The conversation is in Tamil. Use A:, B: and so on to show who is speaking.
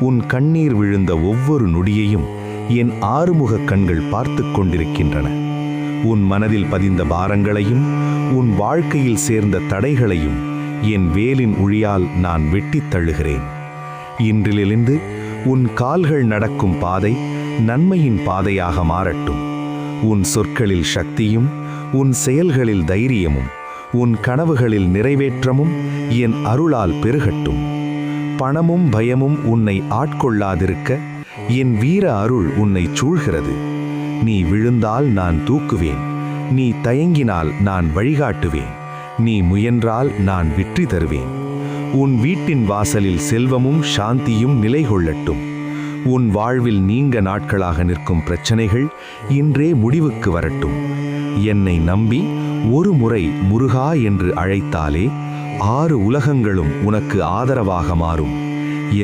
A: உன் கண்ணீர் விழுந்த ஒவ்வொரு நொடியையும் என் ஆறுமுகக் கண்கள் பார்த்து கொண்டிருக்கின்றன. உன் மனதில் பதிந்த பாரங்களையும் உன் வாழ்க்கையில் சேர்ந்த தடைகளையும் என் வேலின் உழியால் நான் வெட்டித் தள்ளுகிறேன். இன்றிலிருந்து உன் கால்கள் நடக்கும் பாதை நன்மையின் பாதையாக மாறட்டும். உன் சொற்களில் சக்தியும் உன் செயல்களில் தைரியமும் உன் கனவுகளில் நிறைவேற்றமும் என் அருளால் பெருகட்டும். பணமும் பயமும் உன்னை ஆட்கொள்ளாதிருக்க என் வீர அருள் உன்னை சூழ்கிறது. நீ விழுந்தால் நான் தூக்குவேன், நீ தயங்கினால் நான் வழிகாட்டுவேன், நீ முயன்றால் நான் வெற்றி தருவேன். உன் வீட்டின் வாசலில் செல்வமும் சாந்தியும் நிலை கொள்ளட்டும். உன் வாழ்வில் நீண்ட நாட்களாக நிற்கும் பிரச்சனைகள் இன்றே முடிவுக்கு வரட்டும். என்னை நம்பி ஒரு முறை முருகா என்று அழைத்தாலே 6 உலகங்களும் உனக்கு ஆதரவாக மாறும்.